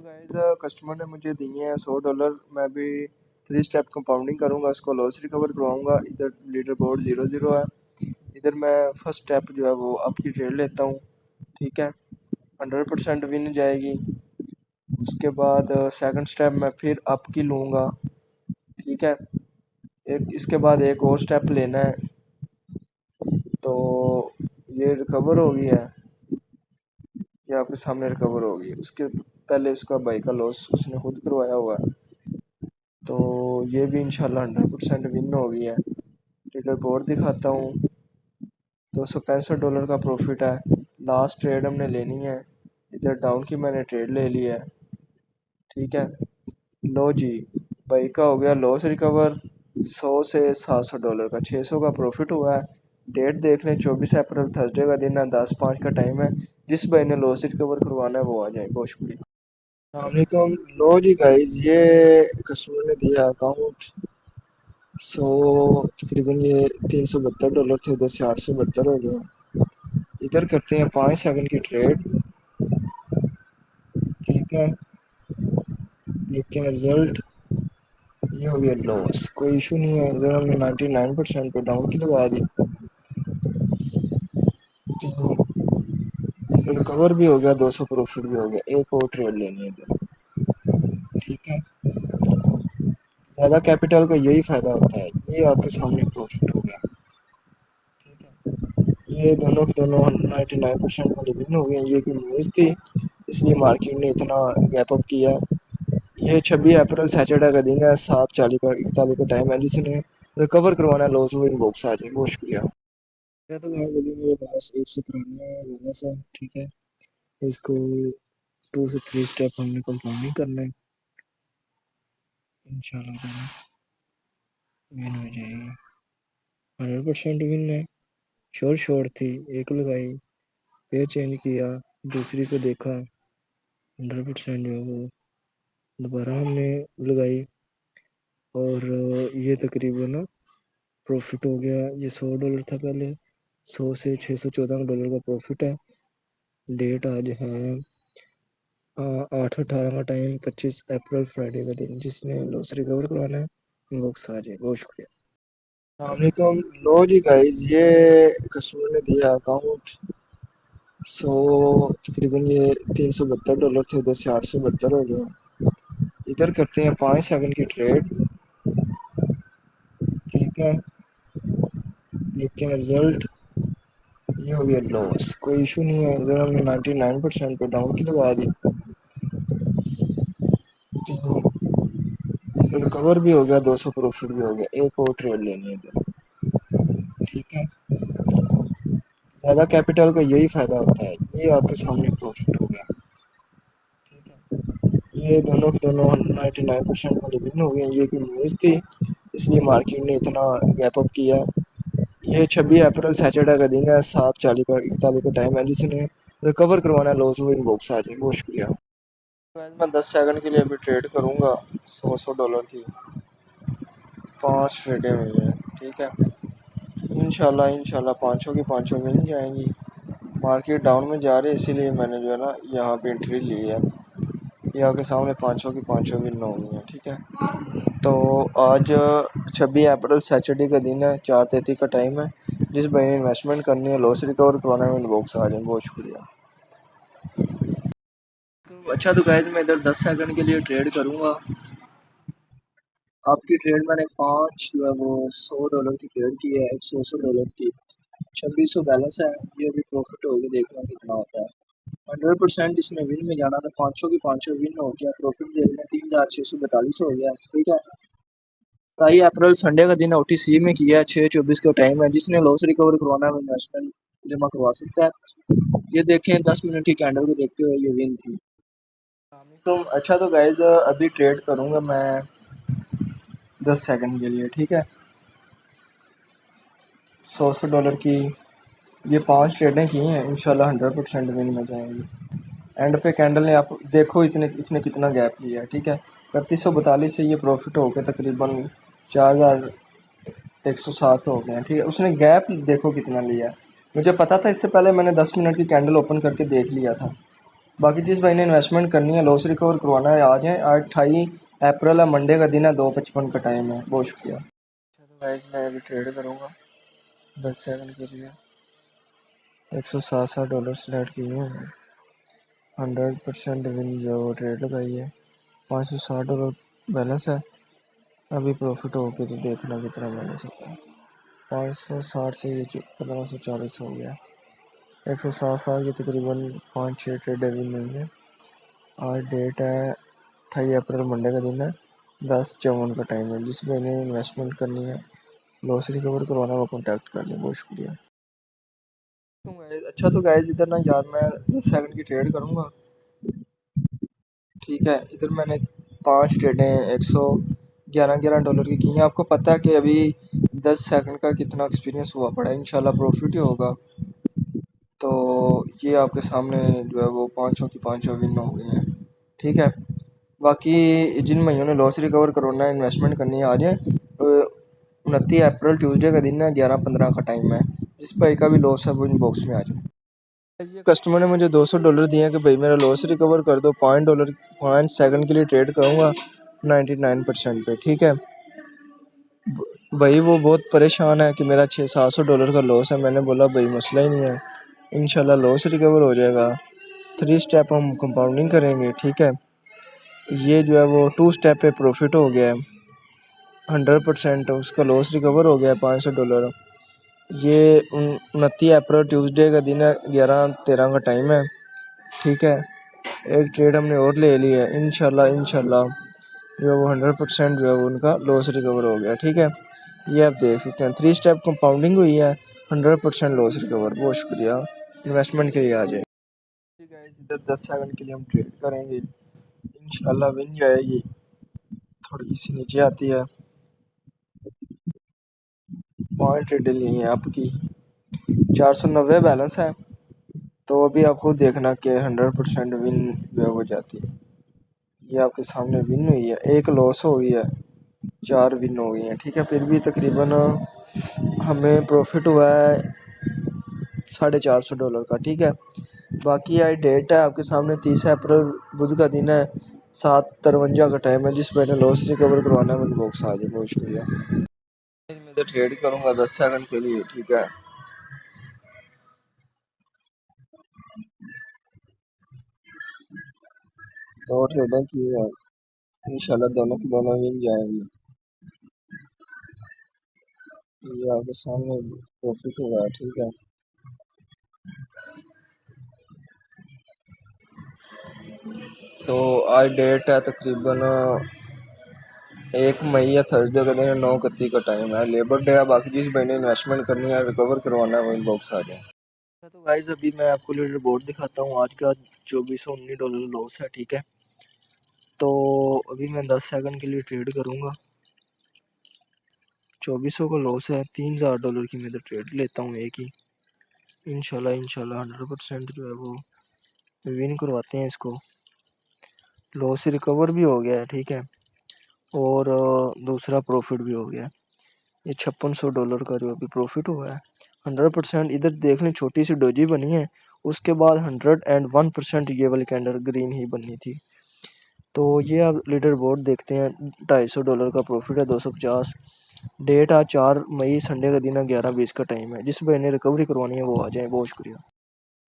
Guys customer ने मुझे दिए हैं $100। मैं भी 3 स्टेप कंपाउंडिंग करूंगा, उसको लॉस रिकवर करवाऊंगा। इधर लीडर बोर्ड 0-0 है। इधर मैं फर्स्ट स्टेप जो है वो आपकी ट्रेड लेता हूँ, ठीक है। 100% विन जाएगी। उसके बाद सेकंड स्टेप मैं फिर आपकी लूँगा, ठीक है। एक इसके बाद एक और स्टेप लेना है, तो ये रिकवर हो गई है, ये आपके सामने रिकवर हो गई। उसके पहले उसका बाइक का लॉस उसने खुद करवाया हुआ है, तो ये भी इंशाल्लाह 100% विन हो गई है। लीडर बोर्ड दिखाता हूँ, $265 का प्रॉफिट है। लास्ट ट्रेड हमने लेनी है। इधर डाउन की मैंने ट्रेड ले ली है, ठीक है। लो जी, बाइक का हो गया लॉस रिकवर। 100 से $700 का, 600 का प्रॉफिट हुआ है। डेट देख लें, 24 अप्रैल थर्सडे का दिन है, 10:05 का टाइम है। जिस भाई ने लॉस रिकवर करवाना है वो आ जाए। बहुत शुक्रिया। अस्सलामुअलैकुम। लो जी गाइस, ये कस्टमर ने दिया अकाउंट। सो तकरीबन ये $372 थे, उधर से 872 हो गया। इधर करते हैं 5 सेकंड की ट्रेड, ठीक है। देखते हैं रिजल्ट। ये हो गया लॉस, कोई इशू नहीं है। इधर हमने 99% पे डाउन की लगा दी, रिकवर भी हो गया, 200 प्रॉफिट भी हो गया। एक और ट्रेड लेनी है इधर, ठीक है। ज़्यादा कैपिटल का यही फायदा होता है। ये आपके सामने प्रॉफिट हो गया, ठीक है। ये दोनों के दोनों 99% वाले विन हो गए। ये कोई न्यूज़ थी, इसलिए मार्केट ने इतना गैप अप किया। ये 26 अप्रैल सैटरडे का दिन है, 7:41 का टाइम है। जिसने रिकवर करवाना है लॉस, वो इनबॉक्स आ जाए। बहुत शुक्रिया। मैं तो गाइस अभी मेरे पास 193 बैलेंस है, ठीक है। इसको 2 से 3 स्टेप हमने कंपाउंडिंग करना है, इंशाल्लाह विन हो जाएगी। 100% विन है। शॉर्ट शॉर्ट थी, एक लगाई, फिर चेंज किया, दूसरी को देखा, 100% जो है वो दोबारा हमने लगाई, और ये तकरीबन प्रॉफिट हो गया। ये $100 था पहले, 100 से $614 का प्रॉफिट है। डेट आज है 8/18 का टाइम, 25 अप्रैल फ्राइडे का दिन। जिसने लॉस रिकवर करवाना है इनबॉक्स आ जाए। बहुत शुक्रिया। अस्सलामुअलैकुम। लो जी गाइस, ये कस्टमर ने दिया अकाउंट। सो तकरीबन ये $372 थे, उधर से 872 हो गया। इधर करते हैं 5 सेकंड की ट्रेड, ठीक है। देखते हैं रिजल्ट। ये हो गया लॉस, कोई इशू नहीं है। इधर हमने 99% पे डाउन की लगा दी, रिकवर भी हो गया, 200 प्रॉफिट भी हो गया। एक और ट्रेड लेनी है इधर, ठीक है। ज़्यादा कैपिटल का यही फायदा होता है। ये आपके सामने प्रॉफिट हो गया, ठीक है। ये दोनों के दोनों 99% वाले विन हो गए। ये कोई न्यूज़ थी, इसलिए मार्केट ने इतना गैप अप किया। ये 26 अप्रैल सैटरडे का दिन है, 7:41 का टाइम है। जिसने रिकवर करवाना है लॉस, वो इनबॉक्स आ जाए। बहुत शुक्रिया। मैं 10 सेकंड के लिए अभी ट्रेड करूंगा, $100 की 5 ट्रेडें हुई हैं, ठीक है। इंशाल्लाह इंशाल्लाह पाँचों की पाँचों मिल जाएंगी। मार्केट डाउन में जा रही है, इसीलिए मैंने जो है ना यहाँ पे एंट्री ली है। ये आपके सामने पाँचों की पाँचों विन हो गई हैं, ठीक है। तो आज 26 अप्रैल सैटरडे का दिन है, 4:33 का टाइम है। जिस भाई ने इन्वेस्टमेंट करनी है, लॉस रिकवर करवाना है, इनबॉक्स आ जाए। बहुत शुक्रिया। तो अच्छा, तो गाइस मैं इधर 10 सेकंड के लिए ट्रेड करूंगा। आपकी ट्रेड मैंने 5 जो है वो $100 की ट्रेड की है, $100 की 2600 बैलेंस है। ये अभी प्रॉफिट होगी, देखना कितना होता है। 100% इसमें विन में जाना था, 500 की 500 विन हो गया। प्रॉफिट देखना 3642 हो गया, ठीक है। 27 अप्रैल संडे का दिन है, OTC में किया है, 6:24 का टाइम है। जिसने लॉस रिकवर करवाना है इन्वेस्टमेंट जमा करवा सकता है। ये देखें 10 मिनट की कैंडल को देखते हुए ये विन थी। तो अच्छा, तो गाइज अभी ट्रेड करूंगा मैं 10 सेकंड के लिए, ठीक है। $100 की ये 5 ट्रेडें की हैं, इंशाल्लाह 100% विन में जाएंगी। एंड पे कैंडल ने, आप देखो इतने इसने कितना गैप लिया है, ठीक है। 3142 से ये प्रॉफिट हो गया, तकरीबन 4107 हो गए हैं, ठीक है। उसने गैप देखो कितना लिया है। मुझे पता था, इससे पहले मैंने 10 मिनट की कैंडल ओपन करके देख लिया था। बाकी जिस भाई ने इन्वेस्टमेंट करनी है, लॉस रिकवर करवाना है, आ जाए। आज 28 अप्रैल है, मंडे का दिन है, 2:55 का टाइम है। बहुत शुक्रिया। तो गाइस मैं अभी ट्रेड करूँगा 10 सेकंड के लिए। $167 सेलेक्ट किए हैं। 100% विन जो ट्रेड लगाई है। $560 बैलेंस है। अभी प्रॉफिट हो के तो देखना कितना बैलेंस होता है। 560 से ये 1540 हो गया। 167 की तकरीबन 5-6 ट्रेडें विन हुई है। आज डेट है 28 अप्रैल, मंडे का दिन है, 10:54 का टाइम है। जिस मैंने इन्वेस्टमेंट करनी है, लॉस रिकवर करवाना, वो कॉन्टैक्ट कर लें। बहुत शुक्रिया। तो अच्छा तो गाइस इधर ना यार मैं 10 सेकंड की ट्रेड करूंगा। ठीक है, इधर मैंने 5 ट्रेडें $111 की की हैं। आपको पता है कि अभी 10 सेकंड का कितना एक्सपीरियंस हुआ पड़ा है। इंशाल्लाह प्रॉफिट ही होगा। तो ये आपके सामने जो है वो पाँचों की पाँचों विन हो गई हैं। ठीक है, बाकी जिन भाइयों ने लॉस रिकवर करवाना है, इन्वेस्टमेंट करनी है, आ जाए। 29 अप्रैल ट्यूसडे का दिन है, 11:15 का टाइम है। जिस भाई का भी लॉस है वो इनबॉक्स में आ जाए। ये कस्टमर ने मुझे $200 दिए हैं कि भाई मेरा लॉस रिकवर कर दो। $5 5 सेकंड के लिए ट्रेड करूंगा 99% पे। ठीक है भाई, वो बहुत परेशान है कि मेरा $600-700 का लॉस है। मैंने बोला भाई मसला ही नहीं है, इंशाल्लाह लॉस रिकवर हो जाएगा। 3 स्टेप हम कंपाउंडिंग करेंगे। ठीक है, ये जो है वो 2 स्टेप पे प्रॉफिट हो गया है। 100% उसका लॉस रिकवर हो गया है $500। ये 29 अप्रैल ट्यूसडे का दिन है, 11:13 का टाइम है। ठीक है, एक ट्रेड हमने और ले ली है। इंशाल्लाह इंशाल्लाह जो है वो 100% जो है वो उनका लॉस रिकवर हो गया। ठीक है, ये आप देख सकते हैं 3 स्टेप कंपाउंडिंग हुई है, 100% लॉस रिकवर। बहुत शुक्रिया। इन्वेस्टमेंट के लिए आ जाए। गाइस इधर 10 सेकंड के लिए हम ट्रेड करेंगे, इंशाल्लाह विन जाएगी। थोड़ी सी नीचे आती है, 5 ट्रेडें ली हैं आपकी, 490 बैलेंस है। तो अभी आप खुद देखना कि 100% विन जो है वो जाती है। ये आपके सामने विन हुई है, एक लॉस हो गई है, 4 विन हो गई हैं। ठीक है, फिर भी तकरीबन हमें प्रॉफिट हुआ है $450 का। ठीक है, बाकी आज डेट है आपके सामने 30 अप्रैल, बुध का दिन है, 7:53 का टाइम है। जिस मैंने लॉस रिकवर करवाना है, मैंने बॉक्स आ जाए। बहुत शुक्रिया। मैं इधर ट्रेड करूंगा 10 सेकंड के लिए। ठीक है, 2 ट्रेडें की है, इंशाल्लाह दोनों की दोनों मिल जाएंगी। ये आपके सामने प्रॉफिट हुआ है। ठीक है, तो आज डेट है तकरीबन 1 मई या थर्सडे का दिन है, 9:31 का टाइम है, लेबर डे है। बाकी जिस भाई ने इन्वेस्टमेंट करनी है, रिकवर करवाना है, वो इनबॉक्स आ जाए। तो गाइस अभी मैं आपको लीडर बोर्ड दिखाता हूँ। आज का $2419 लॉस है। ठीक है, तो अभी मैं 10 सेकंड के लिए ट्रेड करूंगा। 2400 का लॉस है, $3000 की मैं तो ट्रेड लेता हूँ एक ही। इंशाल्लाह इंशाल्लाह 100% जो है वो विन करवाते हैं इसको। लॉस रिकवर भी हो गया है। ठीक है, और दूसरा प्रॉफिट भी हो गया है। ये $5600 का जो अभी प्रॉफिट हुआ है, 100%। इधर देख लें छोटी सी डोजी बनी है, उसके बाद 101% ये वाली कैंडल ग्रीन ही बननी थी। तो ये आप लीडर बोर्ड देखते हैं, $250 का प्रॉफिट है, 250। डेट आज 4 मई, संडे का दिन है, 11:20 का टाइम है। जिस भाई ने रिकवरी करवानी है वो आ जाए। बहुत शुक्रिया।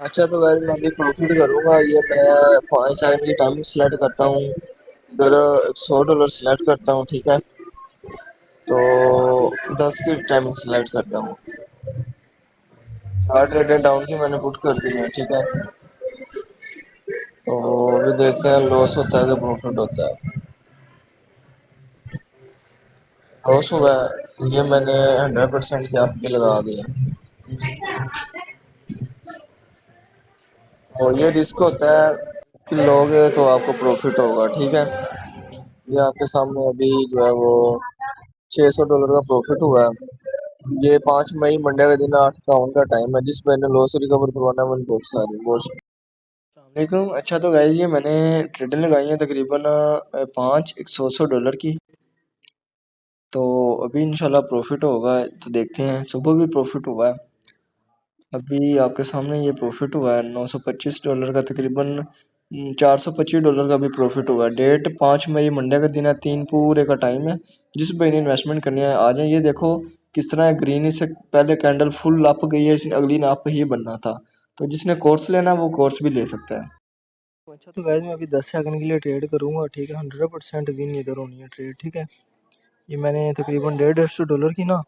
अच्छा तो वैसे मैं अभी प्रॉफिट करूंगा। ये मैं 5 सेकंड की टाइमिंग सेलेक्ट करता हूँ, फिर $100 सेलेक्ट करता हूँ। ठीक है, तो 10 की टाइमिंग सेलेक्ट करता हूँ। 4 ट्रेडें डाउन की मैंने पुट कर दी है। ठीक है, तो अभी देखते हैं लॉस होता है कि प्रॉफिट होता है। लॉस हुआ है, ये मैंने 100% के आपके लगा दिया। और ये रिस्क होता है कि लोगे तो आपको प्रॉफिट होगा। ठीक है, ये आपके सामने अभी जो है वो $600 का प्रॉफिट हुआ है। ये 5 मई, मंडे का दिन, 8:51 का टाइम है। जिस मैंने लॉस रिकवर करवाना है, मैंने बहुत सारी बहुत। अलैक्म। अच्छा तो गाइस ये मैंने ट्रेडें लगाई हैं तकरीबन 100-100 डॉलर की। तो अभी इंशाल्लाह प्रॉफिट होगा, तो देखते हैं। सुबह भी प्रॉफिट हुआ है, अभी आपके सामने ये प्रॉफिट हुआ है $925 का तकरीबन। $425 का भी प्रॉफिट हुआ। डेट 5 मई, मंडे का दिन है, 3 पूरे का टाइम है। जिस भाई ने इन्वेस्टमेंट करनी है आ जाए। ये देखो किस तरह ग्रीन, इससे पहले कैंडल फुल अप गई है, इसने अगली नाप ही बनना था। तो जिसने कोर्स लेना वो कोर्स भी ले सकता है। अच्छा तो गाइस मैं अभी 10 सेकंड के लिए ट्रेड करूंगा, ठीक है। 100% विन इधर होनी है ट्रेड, ठीक है। ये मैंने तकरीबन $150 की ना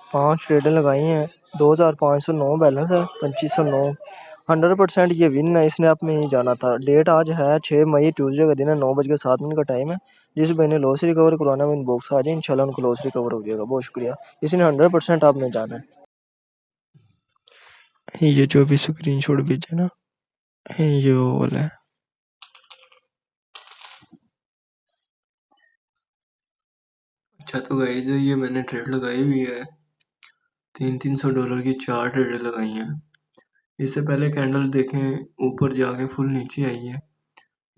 5 ट्रेडें लगाई हैं। 2509 बैलेंस है, 2509। 100% ये विन है, इसने आप में ही जाना था। डेट आज है 6 मई, ट्यूसडे का दिन है, 9:07 का टाइम है। जिस भाई ने लॉस रिकवर करवाना है वो इनबॉक्स आ जाए, इंशाल्लाह उनको लॉस रिकवर हो जाएगा। बहुत शुक्रिया। इसने 100% आप में जाना है। ये जो भी स्क्रीन शॉट भेजे ना, ये वो वाला है। अच्छा तो गाइस ये मैंने ट्रेड लगाई हुई है, $300 की 4 ट्रेडें लगाई हैं। इससे पहले कैंडल देखें ऊपर जाके फुल नीचे आई है।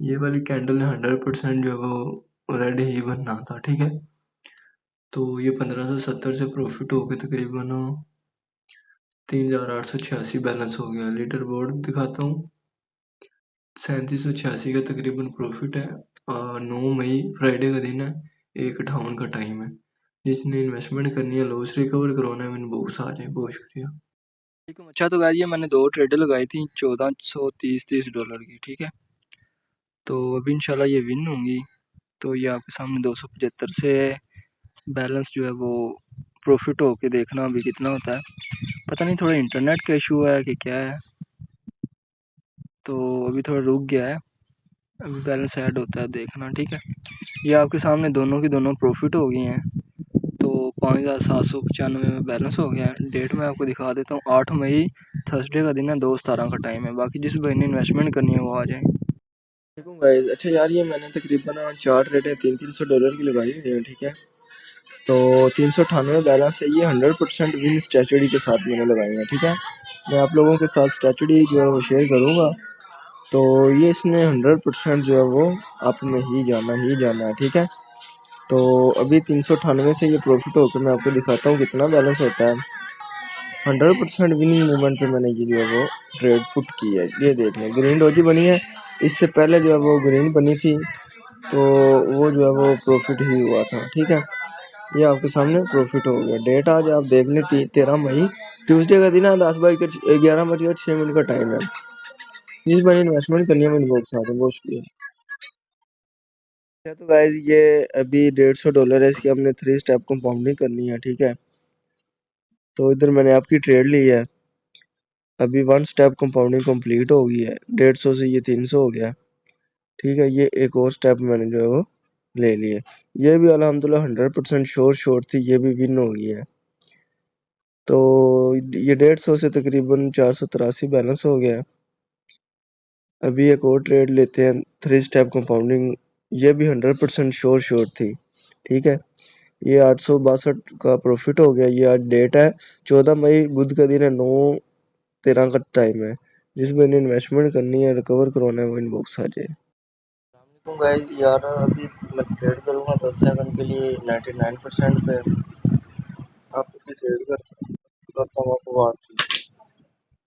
ये वाली कैंडल ने 100% जो है वो रेड ही बनना था, ठीक है। तो ये 1570 से प्रॉफिट हो गया, तकरीबन 3886 बैलेंस हो गया। लीडर बोर्ड दिखाता हूँ, 3786 का तकरीबन प्रॉफिट है। 9 मई फ्राइडे का दिन है, 1:58 का टाइम है। जिसने इन्वेस्टमेंट करनी है, लॉस रिकवर करवाना है, इनबॉक्स आ जाए। बहुत शुक्रिया। अच्छा तो गाइस ये मैंने 2 ट्रेडें लगाई थी $1430 की, ठीक है। तो अभी इंशाल्लाह ये विन होंगी। तो ये आपके सामने 275 से बैलेंस जो है वो प्रॉफिट होके देखना अभी कितना होता है। पता नहीं थोड़ा इंटरनेट का इशू है कि क्या है, तो अभी थोड़ा रुक गया है। अभी बैलेंस ऐड होता है, देखना, ठीक है। ये आपके सामने दोनों की दोनों प्रॉफिट हो गई हैं। तो 5795 में बैलेंस हो गया है। डेट मैं आपको दिखा देता हूँ, 8 मई, थर्सडे का दिन है, 2:17 का टाइम है। बाकी जिस भाई ने इन्वेस्टमेंट करनी है वो आ जाए। देखो गाइस, अच्छा यार ये मैंने तकरीबन 4 ट्रेडें $300 की लगाई हुई है, ठीक है। तो 398 बैलेंस है। ये 100% विन स्ट्रेटजी के साथ मैंने लगाई है, ठीक है। मैं आप लोगों के साथ स्ट्रेटजी जो है वो शेयर करूँगा। तो ये इसने 100% जो है वो आप में ही जाना है, ठीक है। तो अभी 398 से ये प्रॉफिट होकर मैं आपको दिखाता हूँ कितना बैलेंस होता है। 100% विनिंग मूवमेंट पे मैंने ये जो है वो ट्रेड पुट की है। ये देख लें, ग्रीन डोजी बनी है। इससे पहले जो है वो ग्रीन बनी थी, तो वो जो है वो प्रॉफिट ही हुआ था, ठीक है। ये आपके सामने प्रॉफिट हो गया। डेट आज आप देख लें 13 मई, ट्यूसडे का दिन है, 11:06 का टाइम है। जिस बार इन्वेस्टमेंट करनी है मैंने बहुत सारे बहुत शुक्रिया। अच्छा तो गाइस ये अभी $150 है, इसकी हमने 3 स्टेप कंपाउंडिंग करनी है, ठीक है। तो इधर मैंने आपकी ट्रेड ली है। अभी 1 स्टेप कंपाउंडिंग कंप्लीट हो गई है। 150 से ये 300 हो गया, ठीक है। ये एक और स्टेप मैंने जो है वो ले लिए। ये भी अल्हम्दुलिल्लाह 100% शॉर्ट थी, ये भी विन हो गई है। तो ये 150 से तकरीबन 483 बैलेंस हो गया है। अभी एक और ट्रेड लेते हैं, 3 स्टेप कंपाउंडिंग। ये भी 100% शॉर्ट थी, ठीक है। ये 862 का प्रॉफिट हो गया। ये आज डेट है 14 मई, बुध का दिन है, 9:13 का टाइम है। जिस मैंने इन्वेस्टमेंट करनी है, रिकवर करवाना है, वो इनबॉक्स आ जाए। तो गाइस यार अभी मैं ट्रेड करूँगा 10 सेकंड के लिए 99% पे। आप कितनी ट्रेड करता हूँ आपको बात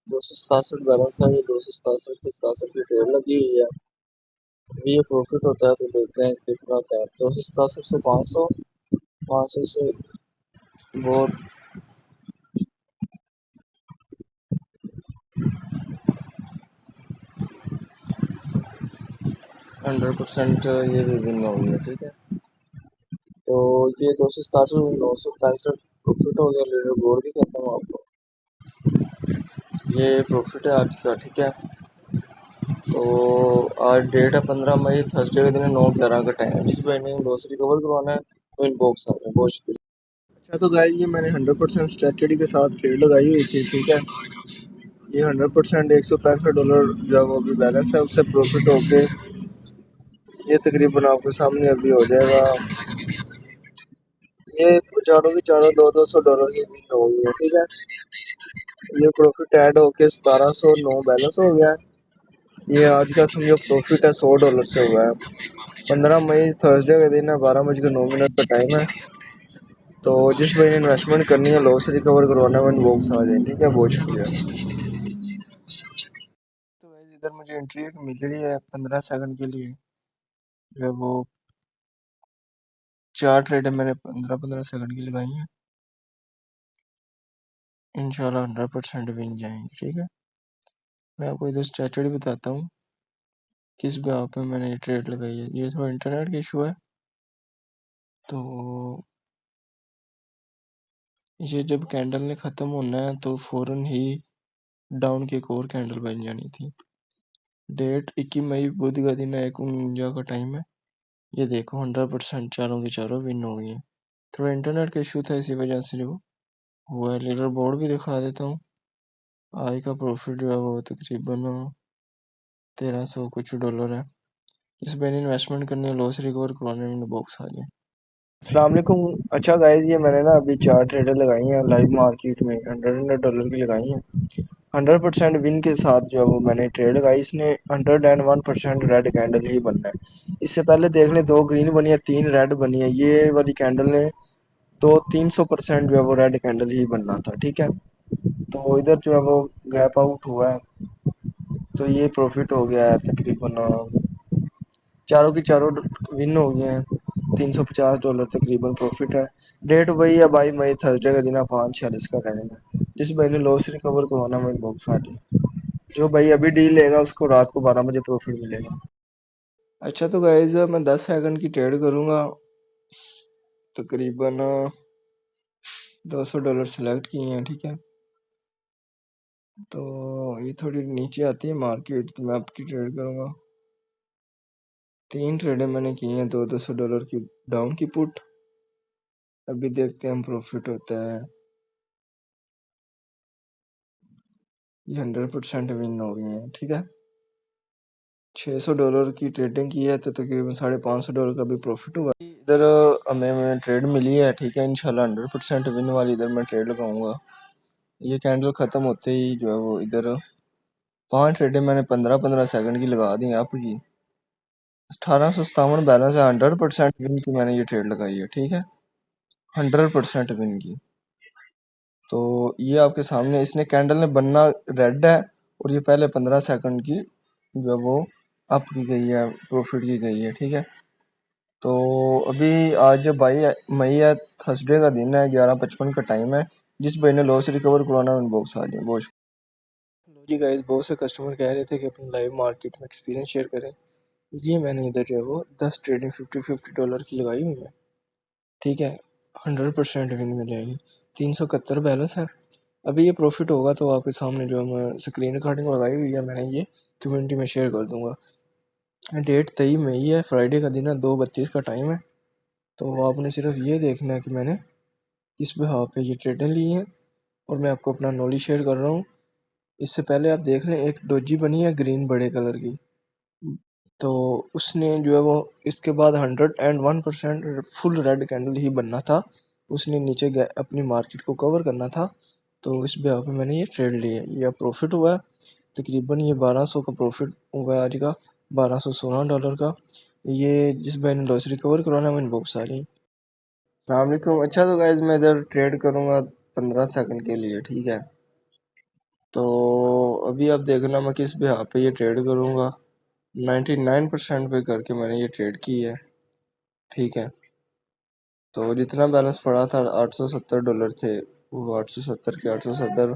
267 बैलेंस है। ये 267 की 67 की ट्रेड लगी हुई है। अभी ये प्रॉफिट होता है तो देखते हैं कितना होता है। 267 से 500, 500 से बहुत 100% ये भी विन हो गया, ठीक है। तो ये 267 से 965 प्रॉफिट हो गया। लीडर बोर्ड दिखाता हूँ आपको, ये प्रॉफिट है आज का, ठीक है। तो आज डेट है 15 मई, थर्सडे का दिन है, 9:11 का टाइम है। जिस भाई ने लॉस रिकवर करवाना है वो इनबॉक्स आ रहा है। बहुत शुक्रिया। अच्छा तो गाइस ये मैंने 100% स्ट्रेटजी के साथ ट्रेड लगाई हुई थी, ठीक है। ये 100% $165 जो है वो अभी बैलेंस है, उससे प्रॉफिट होके ये तकरीबन आपके सामने अभी हो जाएगा। ये चारों की चारों $200 की विन हो गई है, ठीक है। ये प्रॉफिट ऐड होके 1709 बैलेंस हो गया है। ये आज का समझो प्रॉफिट है $100 से हुआ है। 15 मई थर्सडे का दिन है, 12:09 का टाइम है। तो जिस भाई ने इन्वेस्टमेंट करनी है, लॉस रिकवर करवाना है, वो इनबॉक्स आ जाए, ठीक है। बहुत शुक्रिया। इधर मुझे एंट्री एक मिल रही है 15 सेकंड के लिए, जो है वो 4 ट्रेडें मैंने 15-15 सेकंड की लगाई हैं। इंशाल्लाह 100% विन जाएंगे। ठीक है, मैं आपको इधर स्ट्रैटेजी बताता हूँ किस ब्याह पे मैंने ये ट्रेड लगाई है। ये थोड़ा इंटरनेट का इशू है, तो ये जब कैंडल ने ख़त्म होना है तो फ़ौरन ही डाउन की एक और कैंडल बन जानी थी। डेट 21 मई बुध का दिन है, 1:49 का टाइम है। ये देखो 100% चारों की चारों विन हो गई हैं। थोड़ा इंटरनेट का इशू था, इसी वजह से जो हुआ है। लीडर बोर्ड भी दिखा देता हूँ। आज का प्रॉफिट जो है वो तकरीबन 1300 कुछ डॉलर है। इस मैंने इन्वेस्टमेंट करनी है, लॉस रिकवर करवाने में बॉक्स आ जाए। अस्सलाम वालेकुम। अच्छा गाइस, ये मैंने ना अभी 4 ट्रेडें लगाई हैं लाइव मार्केट में, $100 की लगाई हैं। 100% विन के साथ जो है वो मैंने ट्रेड लगाई। इसने 101% रेड कैंडल ही बनना है। इससे पहले देख लें, 2 ग्रीन बनी है, 3 रेड बनी है। ये वाली कैंडल ने तो 300% जो है वो रेड कैंडल ही बनना था। ठीक है, तो इधर जो है वो गैप आउट हुआ है, तो ये प्रॉफिट हो गया है तकरीबन चारों की चारों विन हो गए हैं। $350 तकरीबन प्रॉफिट है। डेट वही है 22 मई, थर्सडे का दिन है, 5:46 का टाइम है। जिस भाई ने लॉस रिकवर करवाना मेरे बॉक्स आ जाए। जो भाई अभी डील लेगा उसको रात को 12 बजे प्रॉफिट मिलेगा। अच्छा, तो गाइज मैं 10 सेकंड की ट्रेड करूंगा। तकरीबन $200 सेलेक्ट किए हैं। ठीक है, तो ये थोड़ी नीचे आती है मार्केट, तो मैं आपकी ट्रेड करूंगा। 3 ट्रेडें मैंने की हैं, $200 की डाउन की पुट। अभी देखते हैं हम प्रॉफिट होता है। ये 100% विन हो गई है। ठीक है, $600 की ट्रेडिंग की है, तो तकरीबन $550 का भी प्रॉफिट हुआ। इधर हमें ट्रेड मिली है। ठीक है, इंशाल्लाह 100% विन वाली इधर मैं ट्रेड लगाऊंगा। ये कैंडल ख़त्म होते ही जो है वो इधर 5 ट्रेडें मैंने 15-15 सेकंड की लगा दी आपकी। 1857 बैलेंस है। 100% विन की मैंने ये ट्रेड लगाई है। ठीक है, 100% विन की। तो ये आपके सामने, इसने कैंडल ने बनना रेड है, और ये पहले 15 सेकंड की जो है वो अप की गई है, प्रॉफिट की गई है। ठीक है, तो अभी आज 22 मई है, थर्सडे का दिन है, 11:55 का टाइम है। जिस भाई ने लॉस रिकवर करवाना इनबॉक्स आ जाए। बहुत जी गाइस, बहुत से कस्टमर कह रहे थे कि अपनी लाइव मार्केट में एक्सपीरियंस शेयर करें। ये मैंने इधर जो है वो 10 ट्रेडिंग $50 की लगाई हुई है। ठीक है, 100% विन मिलेगी। 371 बैलेंस है। अभी ये प्रॉफिट होगा तो आपके सामने जो मैं स्क्रीन रिकॉर्डिंग लगाई हुई है, मैंने ये कम्युनिटी में शेयर कर दूंगा। डेट 23 मई है, फ्राइडे का दिन है, 2:32 का टाइम है। तो आपने सिर्फ ये देखना है कि मैंने किस बिहाफ पे ये ट्रेडें ली हैं, और मैं आपको अपना नॉलेज शेयर कर रहा हूँ। इससे पहले आप देख लें, एक डोजी बनी है ग्रीन बड़े कलर की, तो उसने जो है वो इसके बाद 101% फुल रेड कैंडल ही बनना था। उसने नीचे अपनी मार्केट को कवर करना था, तो इस ब्याह पे मैंने ये ट्रेड ली है। ये प्रॉफिट हुआ है तकरीबन, ये 1200 का प्रॉफिट हुआ है आज का, $1216 का। ये जिस भाई ने लॉस रिकवर करवाना है, वो इनबॉक्स आ रही। अलैक्म। अच्छा, तो गाइज मैं इधर ट्रेड करूंगा 15 सेकंड के लिए। ठीक है, तो अभी आप देखना मैं किस बिहार पे ये ट्रेड करूंगा। 99% पे करके मैंने ये ट्रेड की है। ठीक है, तो जितना बैलेंस पड़ा था $870 थे, वो 870 के 870,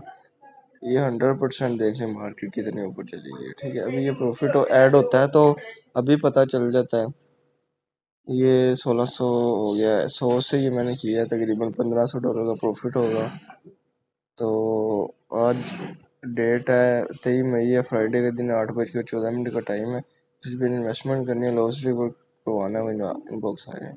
ये 100% देख लें मार्केट कितने ऊपर चली गई है। ठीक है, अभी ये प्रॉफिट ऐड होता है तो अभी पता चल जाता है। ये 1600 हो गया है, 100 से ये मैंने किया है, तकरीबन $1500 का प्रॉफिट होगा। तो आज डेट है 23 मई है, फ्राइडे के दिन 8:14 का टाइम है। जिस भी इन्वेस्टमेंट करनी है, लॉस रिपोर्ट करवाना है, इनबॉक्स आ जाए।